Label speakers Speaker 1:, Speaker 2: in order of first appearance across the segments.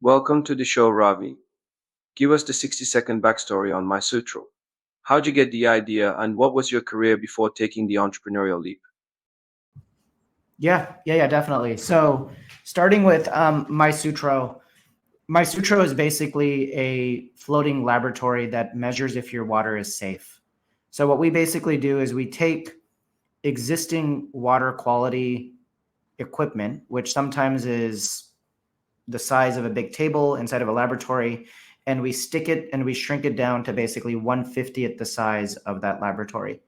Speaker 1: Welcome to the show, Ravi. Give us the 60-second backstory on MySutro. How'd you get the idea, and what was your career before taking the entrepreneurial leap?
Speaker 2: Yeah, definitely. So starting with MySutro is basically a floating laboratory that measures if your water is safe. So what we basically do is we take existing water quality equipment, which sometimes is the size of a big table inside of a laboratory, and we stick it and we shrink it down to basically 1/50th the size of that laboratory.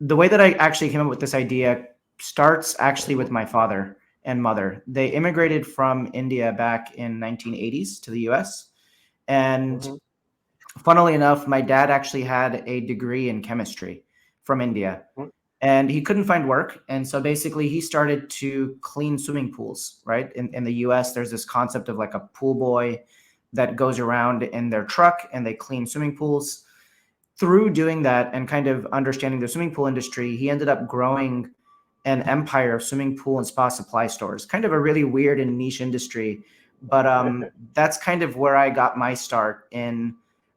Speaker 2: The way that I actually came up with this idea starts actually with my father and mother. They immigrated from India back in 1980s to the US. And
Speaker 1: Mhm.
Speaker 2: funnily enough, my dad actually had a degree in chemistry from India
Speaker 1: Mhm.
Speaker 2: and he couldn't find work. And so basically he started to clean swimming pools, right? In the US, there's this concept of like a pool boy that goes around in their truck and they clean swimming pools. Through doing that and kind of understanding the swimming pool industry, he ended up growing an empire of swimming pool and spa supply stores. Kind of a really weird and niche industry, but that's kind of where I got my start in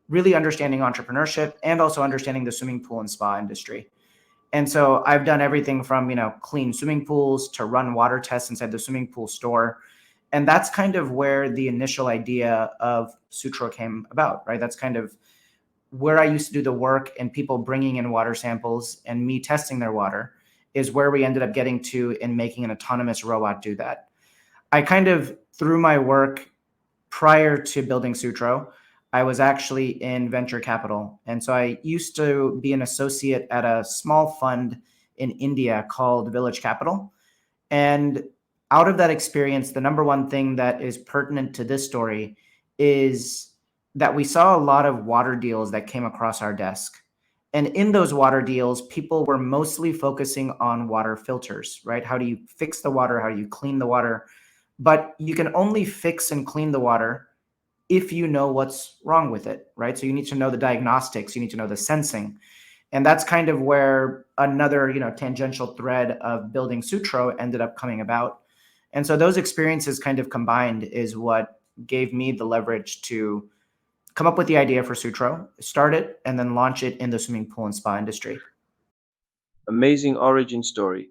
Speaker 2: really understanding entrepreneurship and also understanding the swimming pool and spa industry. And so I've done everything from, clean swimming pools to run water tests inside the swimming pool store. And that's kind of where the initial idea of Sutro came about, right? That's kind of where I used to do the work and people bringing in water samples and me testing their water is where we ended up getting to in making an autonomous robot do that. I kind of, through my work prior to building Sutro, I was actually in venture capital. And so I used to be an associate at a small fund in India called Village Capital. And out of that experience, the number one thing that is pertinent to this story is that we saw a lot of water deals that came across our desk. And in those water deals, people were mostly focusing on water filters, right? How do you fix the water? How do you clean the water? But you can only fix and clean the water if you know what's wrong with it, right? So you need to know the diagnostics, you need to know the sensing. And that's kind of where another, tangential thread of building Sutro ended up coming about. And so those experiences kind of combined is what gave me the leverage to come up with the idea for Sutro, start it, and then launch it in the swimming pool and spa industry.
Speaker 1: Amazing origin story.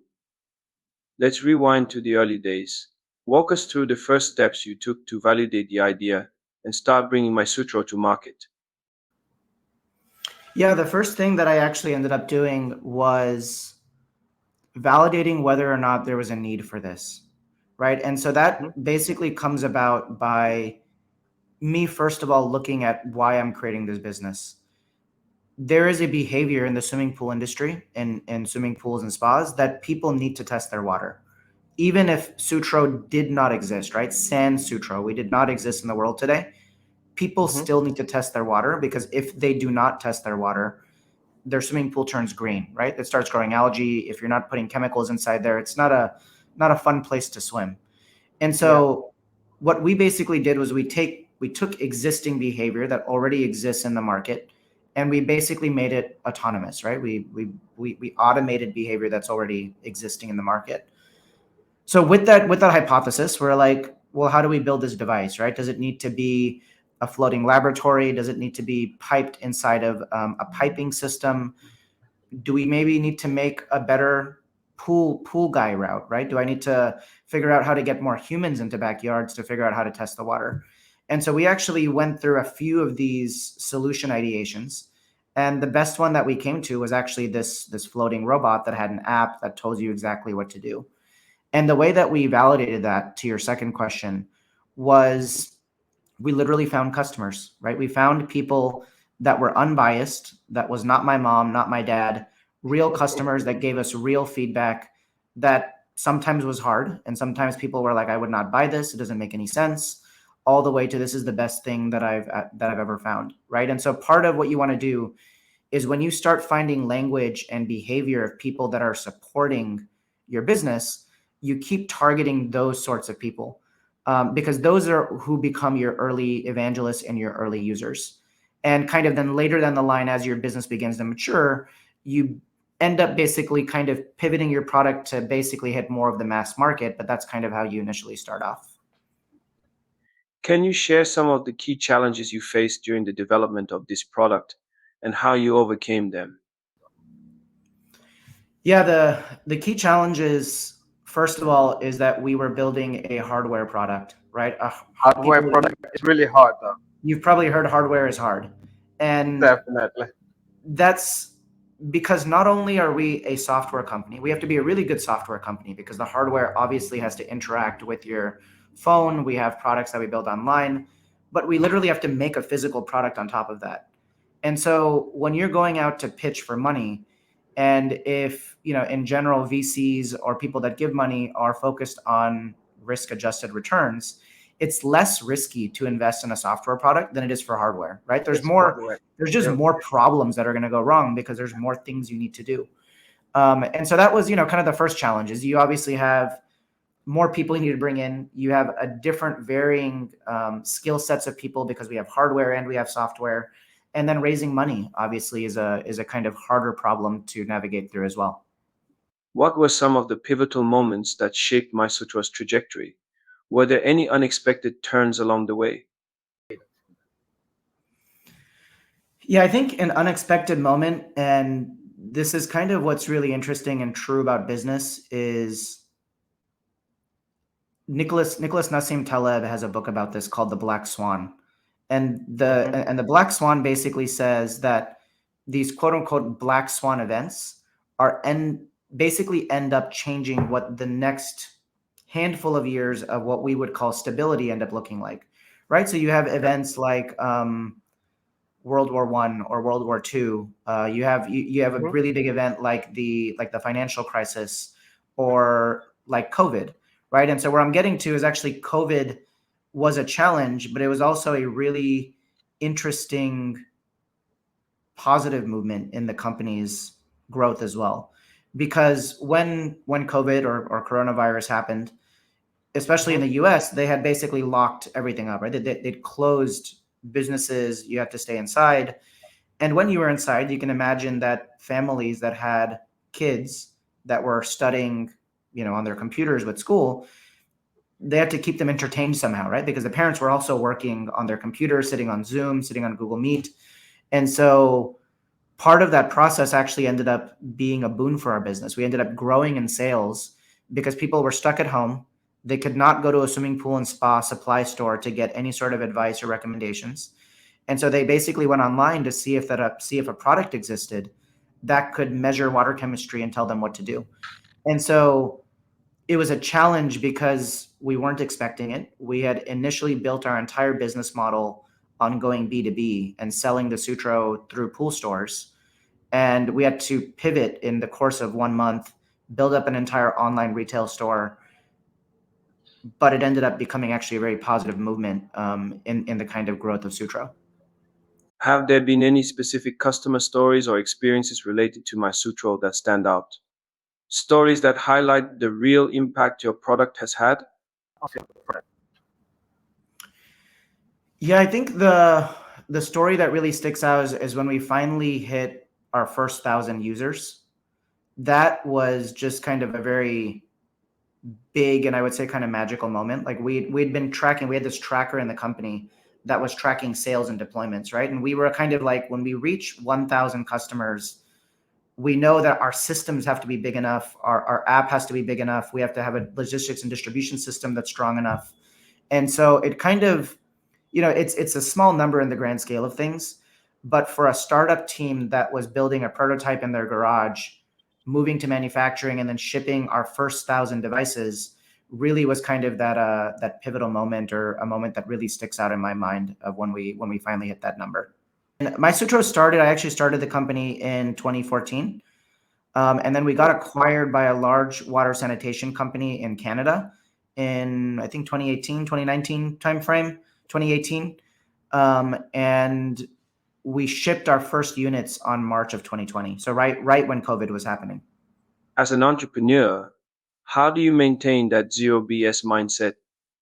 Speaker 1: Let's rewind to the early days. Walk us through the first steps you took to validate the idea and start bringing MySutro to market.
Speaker 2: Yeah, the first thing that I actually ended up doing was validating whether or not there was a need for this, right? And so
Speaker 1: Mhm.
Speaker 2: that basically comes about by me, first of all, looking at why I'm creating this business. There is a behavior in the swimming pool industry and swimming pools and spas that people need to test their water. Even if Sutro did not exist, right? San Sutro, we did not exist in the world today. People
Speaker 1: Mhm.
Speaker 2: still need to test their water because if they do not test their water, their swimming pool turns green, right? It starts growing algae. If you're not putting chemicals inside there, it's not a fun place to swim. And
Speaker 1: Yeah.
Speaker 2: so what we basically did was we took existing behavior that already exists in the market and we basically made it autonomous, right? We automated behavior that's already existing in the market. So with that hypothesis, we're like, well, how do we build this device, right? Does it need to be a floating laboratory? Does it need to be piped inside of a piping system? Do we maybe need to make a better pool guy route, right? Do I need to figure out how to get more humans into backyards to figure out how to test the water? And so we actually went through a few of these solution ideations. And the best one that we came to was actually this floating robot that had an app that told you exactly what to do. And the way that we validated that, to your second question, was we literally found customers, right? We found people that were unbiased, that was not my mom, not my dad, real customers that gave us real feedback that sometimes was hard. And sometimes people were like, I would not buy this. It doesn't make any sense. All the way to this is the best thing that I've ever found, right? And so part of what you want to do is when you start finding language and behavior of people that are supporting your business, you keep targeting those sorts of people because those are who become your early evangelists and your early users. And kind of then later down the line, as your business begins to mature, you end up basically kind of pivoting your product to basically hit more of the mass market, but that's kind of how you initially start off.
Speaker 1: Can you share some of the key challenges you faced during the development of this product and how you overcame them?
Speaker 2: Yeah, the key challenge is, first of all, is that we were building a hardware product, right?
Speaker 3: Hardware
Speaker 2: People,
Speaker 3: product is really hard though.
Speaker 2: you've probably heard hardware is hard, and
Speaker 3: Definitely.
Speaker 2: that's because not only are we a software company, we have to be a really good software company because the hardware obviously has to interact with your phone. We have products that we build online, but we literally have to make a physical product on top of that. And so when you're going out to pitch for money, and if, in general, VCs or people that give money are focused on risk adjusted returns, it's less risky to invest in a software product than it is for hardware, right?
Speaker 3: It's hardware.
Speaker 2: There's just
Speaker 3: Yeah.
Speaker 2: more problems that are going to go wrong because there's more things you need to do. And so that was, kind of the first challenge is you obviously have more people you need to bring in. You have a different varying skill sets of people because we have hardware and we have software. And then raising money obviously is a kind of harder problem to navigate through as well.
Speaker 1: What were some of the pivotal moments that shaped MySutro's trajectory? Were there any unexpected turns along the way?
Speaker 2: Yeah, I think an unexpected moment, and this is kind of what's really interesting and true about business, is Nicholas Nassim Taleb has a book about this called The Black Swan. And the
Speaker 3: Mhm.
Speaker 2: and the Black Swan basically says that these quote unquote black swan events basically end up changing what the next handful of years of what we would call stability end up looking like. Right. So you have
Speaker 3: Yeah.
Speaker 2: events like World War One or World War Two. You have a
Speaker 3: Mhm.
Speaker 2: really big event like the financial crisis or like COVID, right? And so where I'm getting to is actually COVID was a challenge, but it was also a really interesting positive movement in the company's growth as well. Because when COVID or coronavirus happened, especially in
Speaker 3: Mhm.
Speaker 2: the US, they had basically locked everything up, right? They'd closed businesses, you have to stay inside. And when you were inside, you can imagine that families that had kids that were studying, on their computers with school, they had to keep them entertained somehow, right? Because the parents were also working on their computers, sitting on Zoom, sitting on Google Meet. And so part of that process actually ended up being a boon for our business. We ended up growing in sales because people were stuck at home. They could not go to a swimming pool and spa supply store to get any sort of advice or recommendations. And so they basically went online to see if a product existed that could measure water chemistry and tell them what to do. And so it was a challenge because we weren't expecting it. We had initially built our entire business model on going B2B and selling the Sutro through pool stores. And we had to pivot in the course of 1 month, build up an entire online retail store. But it ended up becoming actually a very positive movement in the kind of growth of Sutro.
Speaker 1: Have there been any specific customer stories or experiences related to MySutro that stand out? Stories that highlight the real impact your product has had?
Speaker 2: Yeah, I think the story that really sticks out is when we finally hit our first 1,000 users. That was just kind of a very big and I would say kind of magical moment. Like we'd been tracking, we had this tracker in the company that was tracking sales and deployments, right? And we were kind of like, when we reach 1,000 customers, we know that our systems have to be big enough, our app has to be big enough, we have to have a logistics and distribution system that's strong enough. And so it kind of, it's a small number in the grand scale of things, but for a startup team that was building a prototype in their garage, moving to manufacturing and then shipping our first 1,000 devices really was kind of that pivotal moment, or a moment that really sticks out in my mind of when we finally hit that number. And MySutro started, I actually started the company in 2014. And then we got acquired by a large water sanitation company in Canada in, I think, 2018, 2019 timeframe, 2018. And we shipped our first units on March of 2020. So right when COVID was happening.
Speaker 1: As an entrepreneur, how do you maintain that zero BS mindset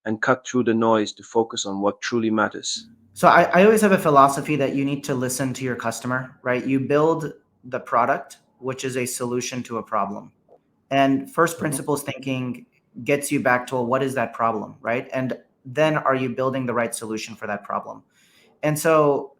Speaker 1: and cut through the noise to focus on what truly matters?
Speaker 2: So I always have a philosophy that you need to listen to your customer, right? You build the product, which is a solution to a problem. And first
Speaker 3: Mhm.
Speaker 2: principles thinking gets you back to, well, what is that problem, right? And then are you building the right solution for that problem? And so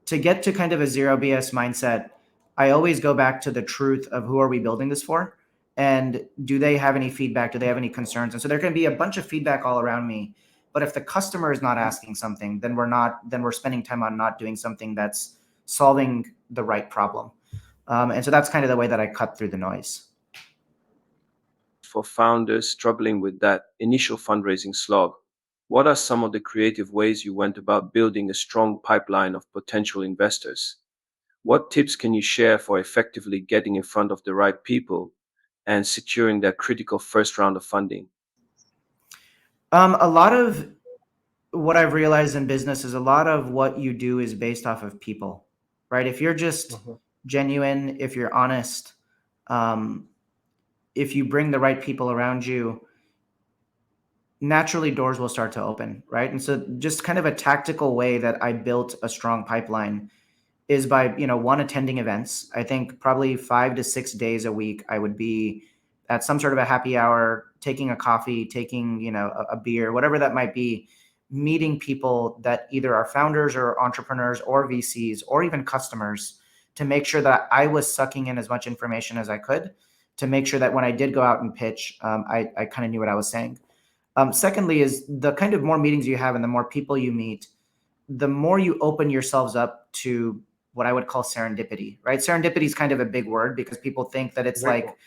Speaker 2: to get to kind of a zero BS mindset, I always go back to the truth of who are we building this for? And do they have any feedback? Do they have any concerns? And so there can be a bunch of feedback all around me. But if the customer is not asking something, then we're spending time on not doing something that's solving the right problem. And so that's kind of the way that I cut through the noise.
Speaker 1: For founders struggling with that initial fundraising slog, what are some of the creative ways you went about building a strong pipeline of potential investors? What tips can you share for effectively getting in front of the right people and securing that critical first round of funding?
Speaker 2: A lot of what I've realized in business is a lot of what you do is based off of people, right? If you're just genuine, if you're honest, um, if you bring the right people around you, naturally doors will start to open, right? And so just kind of a tactical way that I built a strong pipeline is by, one, attending events. I think probably 5 to 6 days a week I would be at some sort of a happy hour, taking a coffee, taking, a beer, whatever that might be, meeting people that either are founders or entrepreneurs or VCs or even customers, to make sure that I was sucking in as much information as I could, to make sure that when I did go out and pitch, I kind of knew what I was saying. Secondly, is the kind of more meetings you have and the more people you meet, the more you open yourselves up to what I would call serendipity, right? Serendipity is kind of a big word because people think that it's like,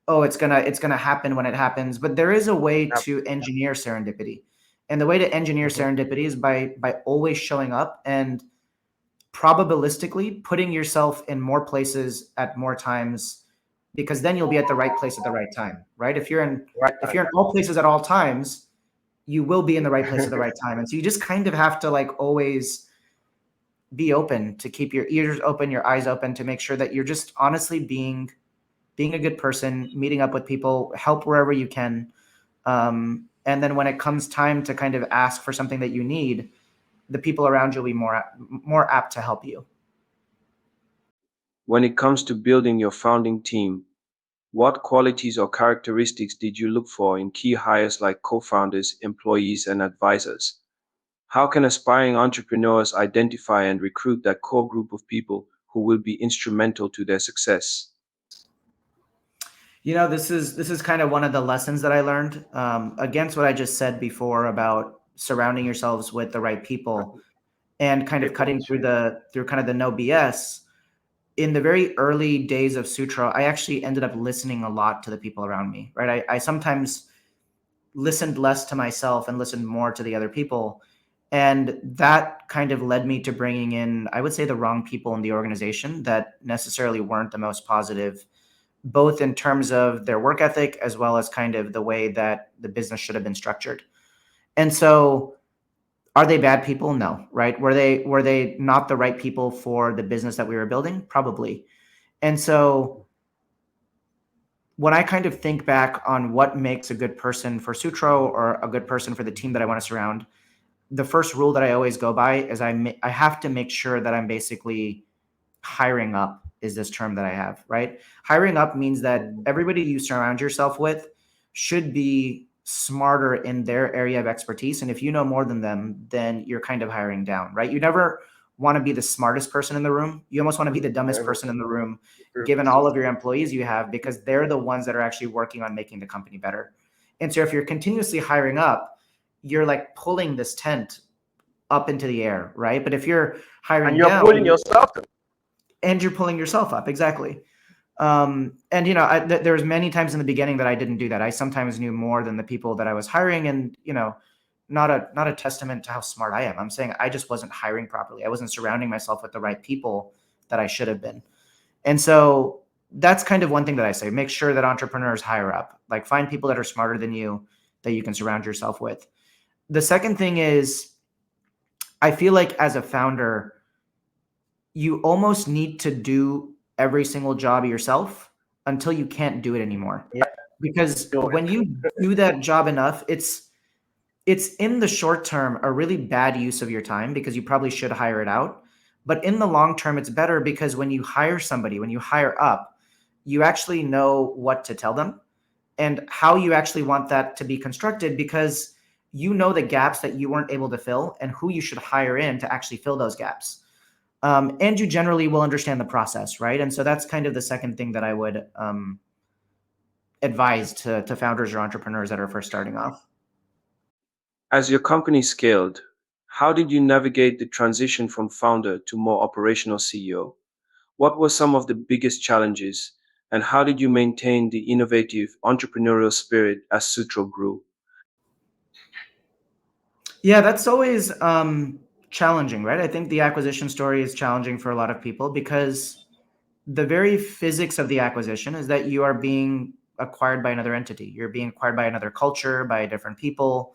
Speaker 2: oh, it's gonna happen when it happens. But there is a way to engineer serendipity. And the way to engineer serendipity is by always showing up and probabilistically putting yourself in more places at more times, because then you'll be at the right place at the right time, right? If you're in all places at all times, you will be in the right place at the right time. And so you just kind of have to like always be open, to keep your ears open, your eyes open, to make sure that you're just honestly being a good person, meeting up with people, help wherever you can. And then when it comes time to kind of ask for something that you need, the people around you will be more apt to help you.
Speaker 1: When it comes to building your founding team, what qualities or characteristics did you look for in key hires like co founders, employees, and advisors? How can aspiring entrepreneurs identify and recruit that core group of people who will be instrumental to their success?
Speaker 2: This is kind of one of the lessons that I learned, against what I just said before about surrounding yourselves with the right people and kind of cutting through kind of the no BS. In the very early days of Sutro, I actually ended up listening a lot to the people around me, right? I sometimes listened less to myself and listened more to the other people. And that kind of led me to bringing in, I would say, the wrong people in the organization that necessarily weren't the most positive, both in terms of their work ethic as well as kind of the way that the business should have been structured. And so, are they bad people? No, right? Were they not the right people for the business that we were building? Probably. And so when I kind of think back on what makes a good person for Sutro or a good person for the team that I want to surround, the first rule that I always go by is I have to make sure that I'm basically hiring up, is this term that I have, right? Hiring up means that everybody you surround yourself with should be smarter in their area of expertise. And if you know more than them, then you're kind of hiring down, right? You never want to be the smartest person in the room. You almost want to be the dumbest person in the room, given all of your employees you have, because they're the ones that are actually working on making the company better. And so if you're continuously hiring up, you're like pulling this tent up into the air, right? But if you're hiring
Speaker 3: And you're
Speaker 2: down,
Speaker 3: pulling yourself.
Speaker 2: and you're pulling yourself up, exactly. And there's many times in the beginning that I didn't do that. I sometimes knew more than the people that I was hiring, and not a testament to how smart I am. I'm saying I just wasn't hiring properly. I wasn't surrounding myself with the right people that I should have been. And so that's kind of one thing that I say: make sure that entrepreneurs hire up. Like, find people that are smarter than you that you can surround yourself with. The second thing is, I feel like as a founder, you almost need to do every single job yourself until you can't do it anymore.
Speaker 3: Yeah.
Speaker 2: Because when you do that job enough, it's in the short term a really bad use of your time, because you probably should hire it out. But in the long term, it's better, because when you hire somebody, when you hire up, you actually know what to tell them and how you actually want that to be constructed, because you know the gaps that you weren't able to fill and who you should hire in to actually fill those gaps. And you generally will understand the process, right? And so that's kind of the second thing that I would advise to founders or entrepreneurs that are first starting off.
Speaker 1: As your company scaled, how did you navigate the transition from founder to more operational CEO? What were some of the biggest challenges, and how did you maintain the innovative entrepreneurial spirit as Sutro grew?
Speaker 2: Yeah, that's always challenging, right? I think the acquisition story is challenging for a lot of people because the very physics of the acquisition is that you are being acquired by another entity. You're being acquired by another culture, by different people,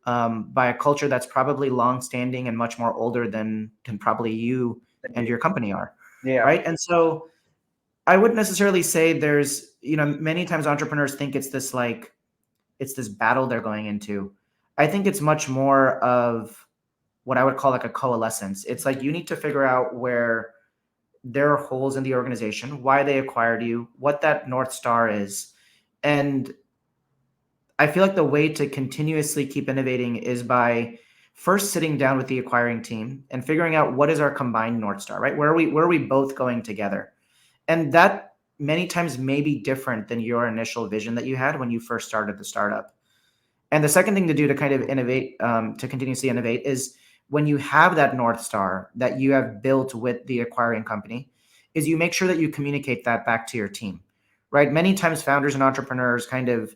Speaker 2: by a culture that's probably long-standing and much more older than probably you and your company are,
Speaker 3: Yeah.
Speaker 2: right? And so I wouldn't necessarily say there's, many times entrepreneurs think it's this battle they're going into. I think it's much more of what I would call like a coalescence. It's like you need to figure out where there are holes in the organization, why they acquired you, what that North Star is. And I feel like the way to continuously keep innovating is by first sitting down with the acquiring team and figuring out what is our combined North Star, right? Where are we both going together? And that many times may be different than your initial vision that you had when you first started the startup. And the second thing to do to kind of innovate, to continuously innovate, is when you have that North Star that you have built with the acquiring company, is you make sure that you communicate that back to your team, right? Many times founders and entrepreneurs kind of,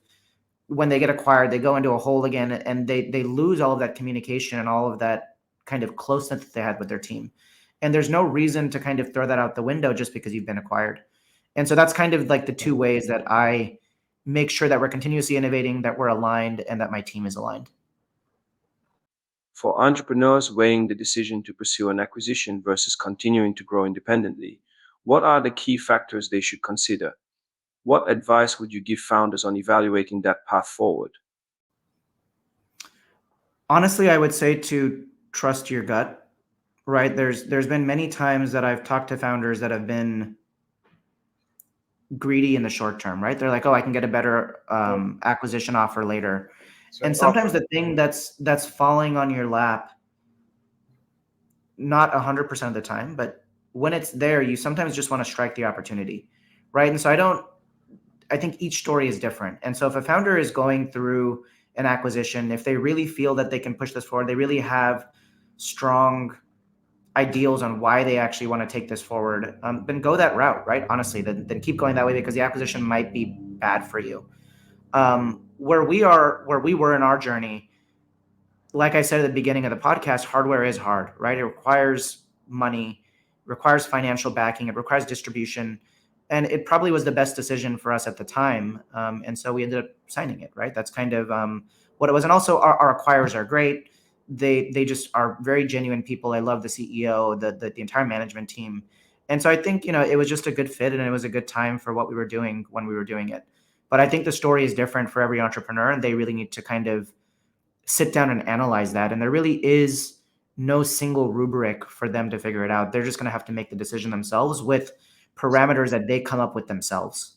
Speaker 2: when they get acquired, they go into a hole again and they lose all of that communication and all of that kind of closeness that they had with their team. And there's no reason to kind of throw that out the window just because you've been acquired. And so that's kind of like the two ways that I make sure that we're continuously innovating, that we're aligned, and that my team is aligned.
Speaker 1: For entrepreneurs weighing the decision to pursue an acquisition versus continuing to grow independently, what are the key factors they should consider? What advice would you give founders on evaluating that path forward?
Speaker 2: Honestly, I would say to trust your gut, right? There's been many times that I've talked to founders that have been greedy in the short term, right? They're like, oh, I can get a better acquisition offer later.
Speaker 3: So
Speaker 2: And sometimes
Speaker 3: offer.
Speaker 2: the thing that's falling on your lap, not 100% of the time, but when it's there, you sometimes just want to strike the opportunity, right? And so I think each story is different. And so if a founder is going through an acquisition, if they really feel that they can push this forward, they really have strong ideals on why they actually want to take this forward, then go that route, right? Honestly, then keep going that way because the acquisition might be bad for you. Where we were in our journey, like I said at the beginning of the podcast, hardware is hard, right? It requires money, requires financial backing, it requires distribution, and it probably was the best decision for us at the time. And so we ended up signing it, right? That's kind of what it was. And also, our acquirers are great. They just are very genuine people. I love the CEO, the entire management team, and so I think it was just a good fit, and it was a good time for what we were doing when we were doing it. But I think the story is different for every entrepreneur, and they really need to kind of sit down and analyze that. And there really is no single rubric for them to figure it out. They're just going to have to make the decision themselves with parameters that they come up with themselves.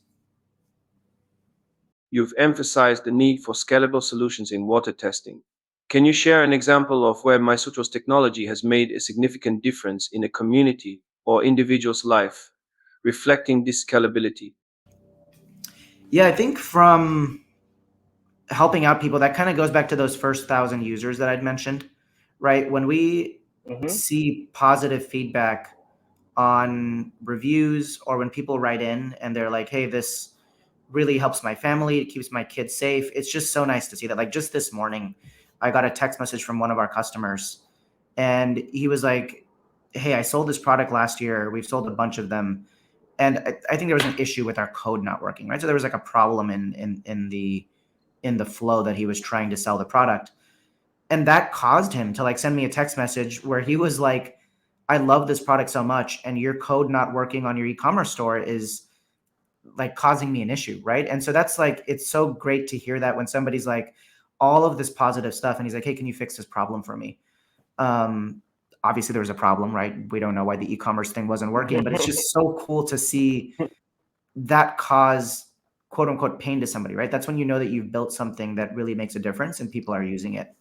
Speaker 1: You've emphasized the need for scalable solutions in water testing. Can you share an example of where MySutro's technology has made a significant difference in a community or individual's life, reflecting this scalability?
Speaker 2: Yeah, I think from helping out people, that kind of goes back to those first 1,000 users that I'd mentioned, right? When we
Speaker 3: Mm-hmm.
Speaker 2: see positive feedback on reviews or when people write in and they're like, hey, this really helps my family, it keeps my kids safe. It's just so nice to see that. Like just this morning, I got a text message from one of our customers and he was like, hey, I sold this product last year. We've sold a bunch of them. And I think there was an issue with our code not working, right? So there was like a problem in the flow that he was trying to sell the product. And that caused him to like send me a text message where he was like, I love this product so much, and your code not working on your e-commerce store is like causing me an issue, right? And so that's like, it's so great to hear that when somebody's like all of this positive stuff and he's like, hey, can you fix this problem for me? um Obviously there was a problem, right? We don't know why the e-commerce thing wasn't working, but it's just so cool to see that cause quote unquote pain to somebody, right? That's when you know that you've built something that really makes a difference and people are using it.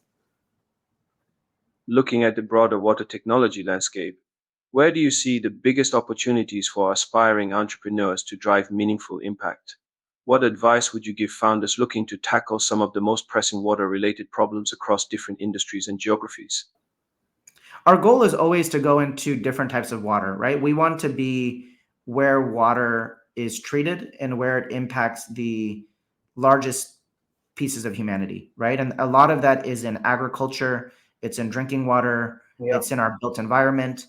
Speaker 1: Looking at the broader water technology landscape, where do you see the biggest opportunities for aspiring entrepreneurs to drive meaningful impact? What advice would you give founders looking to tackle some of the most pressing water related problems across different industries and geographies?
Speaker 2: Our goal is always to go into different types of water, right? We want to be where water is treated and where it impacts the largest pieces of humanity, right? And a lot of that is in agriculture, it's in drinking water,
Speaker 3: Yeah.
Speaker 2: it's in our built environment.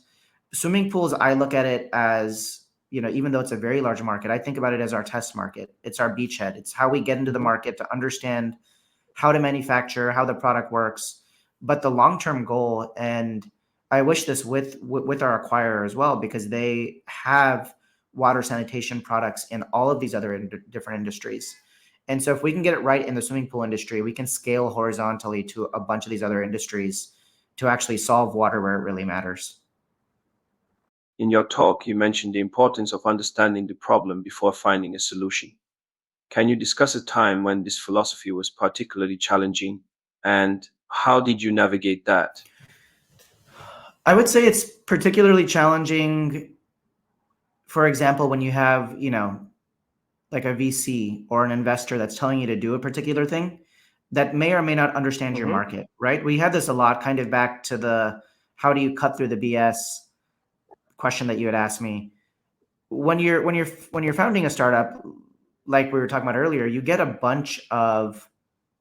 Speaker 2: Swimming pools, I look at it as, even though it's a very large market, I think about it as our test market. It's our beachhead. It's how we get into the
Speaker 3: Mhm.
Speaker 2: market to understand how to manufacture, how the product works. But the long-term goal, and I wish this with our acquirer as well, because they have water sanitation products in all of these other different industries. And so if we can get it right in the swimming pool industry, we can scale horizontally to a bunch of these other industries to actually solve water where it really matters.
Speaker 1: In your talk, you mentioned the importance of understanding the problem before finding a solution. Can you discuss a time when this philosophy was particularly challenging and how did you navigate that?
Speaker 2: I would say it's particularly challenging, for example, when you have, like a VC or an investor that's telling you to do a particular thing that may or may not understand your
Speaker 3: Mhm.
Speaker 2: market, right? We had this a lot, kind of back to the how do you cut through the BS question that you had asked me. When you're founding a startup, like we were talking about earlier, you get a bunch of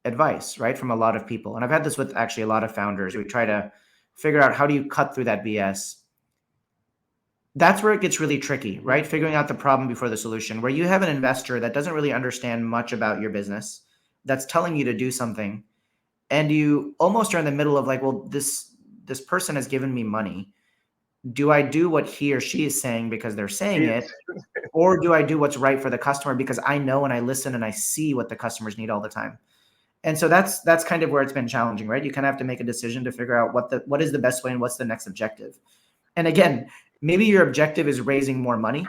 Speaker 2: advice, right, from a lot of people. And I've had this with actually a lot of founders. We try to figure out how do you cut through that BS. That's where it gets really tricky,
Speaker 3: Mhm.
Speaker 2: right? Figuring out the problem before the solution, where you have an investor that doesn't really understand much about your business, that's telling you to do something, and you almost are in the middle of like, well, this person has given me money. Do I do what he or she is saying because they're saying
Speaker 3: It.
Speaker 2: it, or do I do what's right for the customer because I know and I listen and I see what the customers need all the time? And so that's kind of where it's been challenging, right? You kind of have to make a decision to figure out what is the best way and what's the next objective. And again, maybe your objective is raising more money.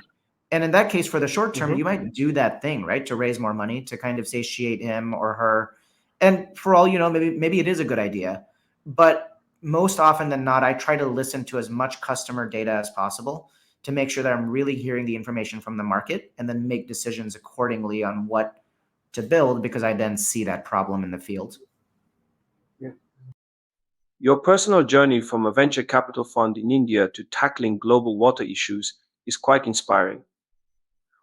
Speaker 2: And in that case, for the short term,
Speaker 3: Mhm.
Speaker 2: you might do that thing, right? To raise more money, to kind of satiate him or her. And for all you know, maybe it is a good idea. But most often than not, I try to listen to as much customer data as possible to make sure that I'm really hearing the information from the market and then make decisions accordingly on what to build because I then see that problem in the field.
Speaker 3: Yeah.
Speaker 1: Your personal journey from a venture capital fund in India to tackling global water issues is quite inspiring.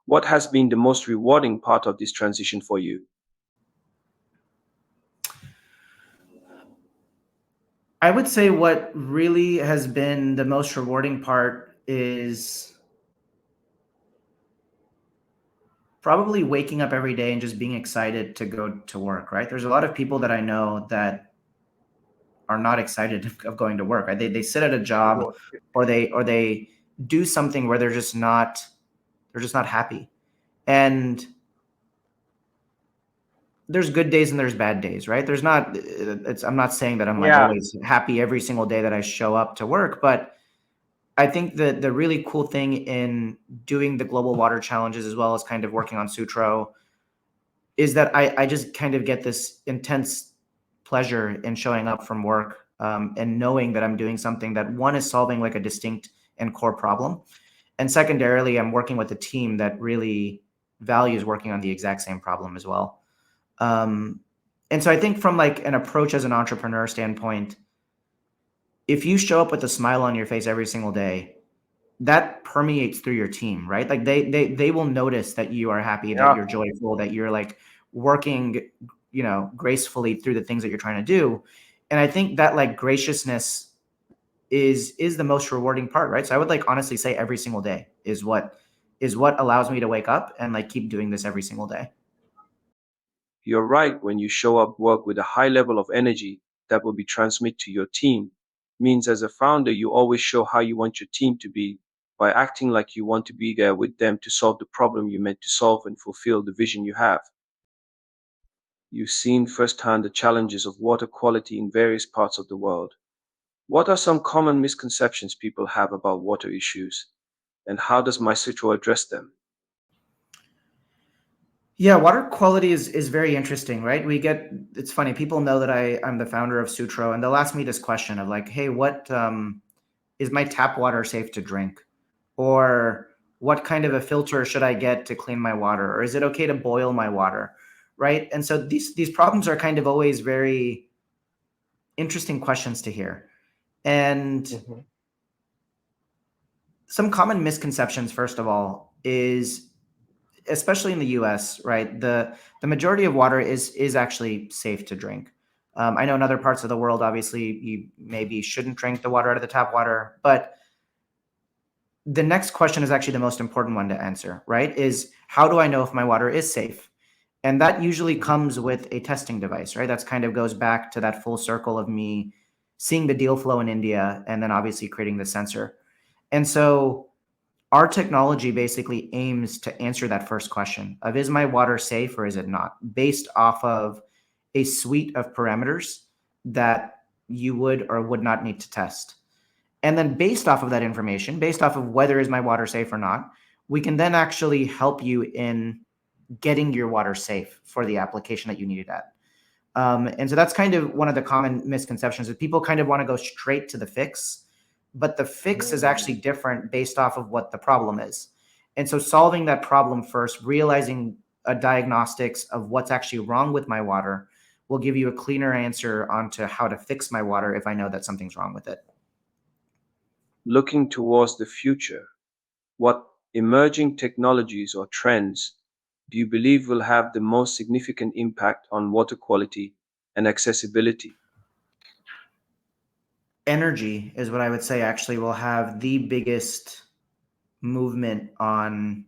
Speaker 1: What has been the most rewarding part of this transition for you?
Speaker 2: I would say what really has been the most rewarding part is probably waking up every day and just being excited to go to work, right? There's a lot of people that I know that are not excited of going to work, right? They sit at a job
Speaker 3: What?
Speaker 2: or they do something where they're just not happy. And there's good days and there's bad days, right? I'm not saying that I'm like
Speaker 3: Yeah.
Speaker 2: always happy every single day that I show up to work, but I think that the really cool thing in doing the global water challenges as well as kind of working on Sutro is that I just kind of get this intense pleasure in showing up from work, and knowing that I'm doing something that one is solving like a distinct and core problem. And secondarily, I'm working with a team that really values working on the exact same problem as well. Um, and so I think from like an approach as an entrepreneur standpoint, if you show up with a smile on your face every single day, that permeates through your team, right? Like they will notice that you are happy, that
Speaker 3: Yeah.
Speaker 2: you're joyful, that you're like working, gracefully through the things that you're trying to do. And I think that like graciousness is the most rewarding part, right? So I would like honestly say every single day is what allows me to wake up and like keep doing this every single day.
Speaker 1: You're right when you show up work with a high level of energy that will be transmitted to your team. Means as a founder, you always show how you want your team to be by acting like you want to be there with them to solve the problem you meant to solve and fulfill the vision you have. You've seen firsthand the challenges of water quality in various parts of the world. What are some common misconceptions people have about water issues, and how does MySutro address them?
Speaker 2: Yeah, water quality is very interesting, right? It's funny, people know that I'm the founder of Sutro, and they'll ask me this question of like, hey, what is my tap water safe to drink? Or what kind of a filter should I get to clean my water? Or is it okay to boil my water? Right? And so these problems are kind of always very interesting questions to hear. And
Speaker 3: Mm-hmm.
Speaker 2: some common misconceptions, first of all, is especially in the US, right? The majority of water is actually safe to drink. I know in other parts of the world, obviously, you maybe shouldn't drink the water out of the tap water, but the next question is actually the most important one to answer, right? Is how do I know if my water is safe? And that usually
Speaker 3: Mm-hmm.
Speaker 2: comes with a testing device, right? That's kind of goes back to that full circle of me seeing the deal flow in India and then obviously creating the sensor. And so our technology basically aims to answer that first question of is my water safe or is it not, based off of a suite of parameters that you would or would not need to test. And then based off of that information, based off of whether is my water safe or not, we can then actually help you in getting your water safe for the application that you need it at. And so that's kind of one of the common misconceptions is people kind of want to go straight to the fix, but the fix is actually different based off of what the problem is. And so solving that problem first, realizing a diagnostics of what's actually wrong with my water will give you a cleaner answer onto how to fix my water if I know that something's wrong with it.
Speaker 1: Looking towards the future, what emerging technologies or trends do you believe will have the most significant impact on water quality and accessibility?
Speaker 2: Energy is what I would say actually will have the biggest movement on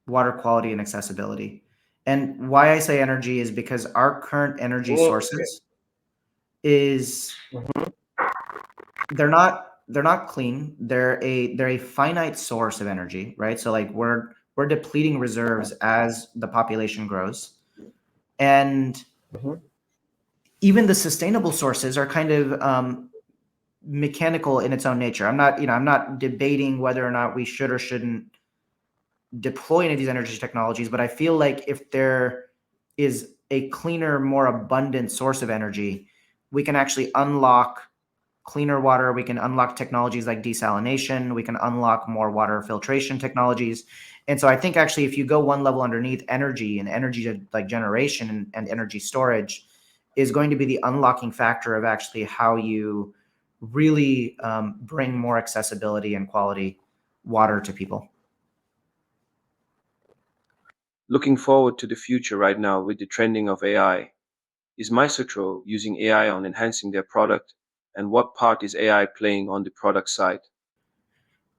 Speaker 2: water quality and accessibility. And why I say energy is because our current energy
Speaker 3: Okay.
Speaker 2: sources is
Speaker 3: Mm-hmm.
Speaker 2: they're not clean. They're a finite source of energy, right? So like we're depleting reserves as the population grows. And
Speaker 3: Mm-hmm.
Speaker 2: even the sustainable sources are kind of mechanical in its own nature. I'm not debating whether or not we should or shouldn't deploy any of these energy technologies, but I feel like if there is a cleaner, more abundant source of energy, we can actually unlock cleaner water. We can unlock technologies like desalination. We can unlock more water filtration technologies. And so I think actually, if you go one level underneath, energy and energy like generation and energy storage is going to be the unlocking factor of actually how you really bring more accessibility and quality water to people.
Speaker 1: Looking forward to the future right now with the trending of AI. Is MySutro using AI on enhancing their product? And what part is AI playing on the product side?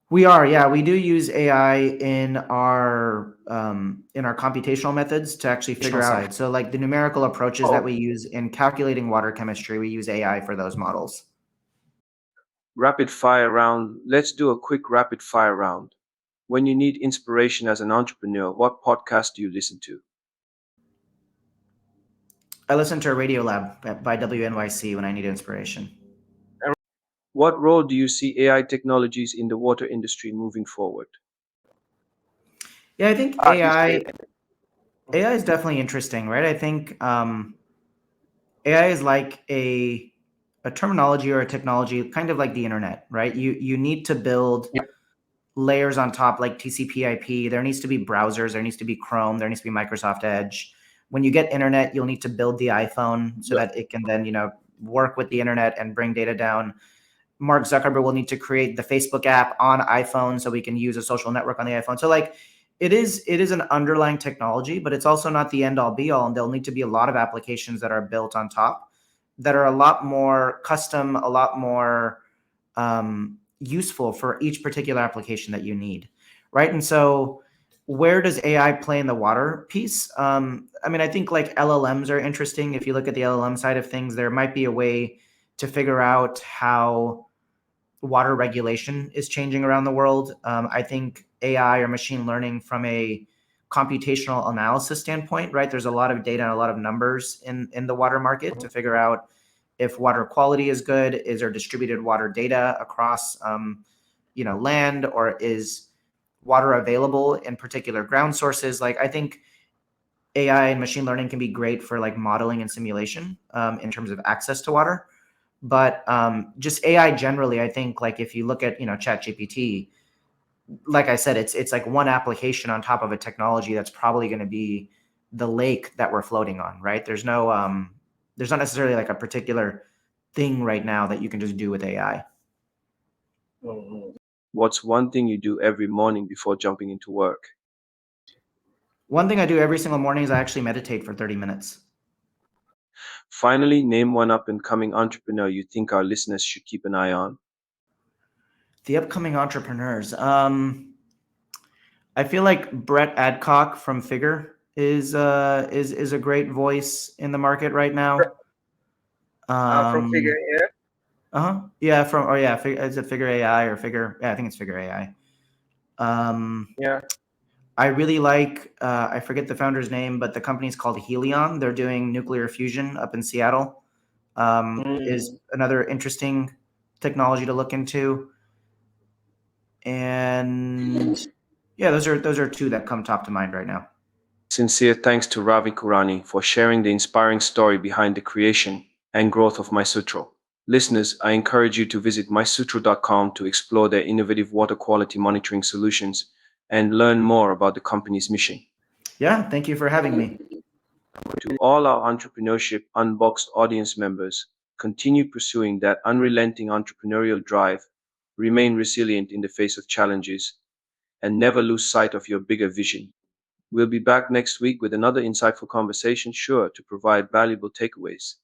Speaker 2: We are, yeah, we do use AI in our computational methods to actually figure out. So, like the numerical approaches that
Speaker 3: Oh,
Speaker 2: we use in calculating water chemistry, we use AI for those models.
Speaker 1: Rapid fire round. Let's do a quick rapid fire round. When you need inspiration as an entrepreneur, what podcast do you listen to?
Speaker 2: I listen to Radio Lab by WNYC when I need inspiration.
Speaker 1: What role do you see AI technologies in the water industry moving forward?
Speaker 2: Yeah, I think
Speaker 3: you say
Speaker 2: AI is definitely interesting, right? I think AI is like a terminology or a technology, kind of like the internet, right? You need to build
Speaker 3: yep.
Speaker 2: layers on top like TCP/IP. There needs to be browsers. There needs to be Chrome. There needs to be Microsoft Edge. When you get internet, you'll need to build the iPhone so
Speaker 3: The,
Speaker 2: that it can then work with the internet and bring data down. Mark Zuckerberg will need to create the Facebook app on iPhone so we can use a social network on the iPhone. So like it is an underlying technology, but it's also not the end all be all. And there'll need to be a lot of applications that are built on top that are a lot more custom, a lot more useful for each particular application that you need, right? And so where does AI play in the water piece? I mean, I think like LLMs are interesting. If you look at the LLM side of things, there might be a way to figure out how water regulation is changing around the world. I think AI or machine learning from a computational analysis standpoint, right? There's a lot of data and a lot of numbers in the water market to figure out if water quality is good, is there distributed water data across land, or is water available in particular ground sources? Like I think AI and machine learning can be great for like modeling and simulation in terms of access to water. But just AI generally, I think like if you look at ChatGPT, like I said, it's like one application on top of a technology that's probably going to be the lake that we're floating on, right? There's not necessarily like a particular thing right now that you can just do with AI.
Speaker 3: Mhm.
Speaker 1: What's one thing you do every morning before jumping into work?
Speaker 2: One thing I do every single morning is I actually meditate for 30 minutes.
Speaker 1: Finally, name one up and coming entrepreneur you think our listeners should keep an eye on.
Speaker 2: The upcoming entrepreneurs. I feel like Brett Adcock from Figure is a great voice in the market right now.
Speaker 3: From figure, yeah.
Speaker 2: Yeah, from oh yeah, is it Figure AI or Figure? Yeah, I think it's Figure AI. Um,
Speaker 3: Yeah.
Speaker 2: I really like I forget the founder's name, but the company's called Helion. They're doing nuclear fusion up in Seattle. Is
Speaker 3: Mm.
Speaker 2: another interesting technology to look into. And yeah, those are two that come top to mind right now.
Speaker 1: Sincere thanks to Ravi Kurani for sharing the inspiring story behind the creation and growth of MySutro. Listeners, I encourage you to visit mysutro.com to explore their innovative water quality monitoring solutions and learn more about the company's mission.
Speaker 2: Yeah, thank you for having me.
Speaker 1: To all our Entrepreneurship Unboxed audience members, continue pursuing that unrelenting entrepreneurial drive, remain resilient in the face of challenges, and never lose sight of your bigger vision. We'll be back next week with another insightful conversation sure to provide valuable takeaways.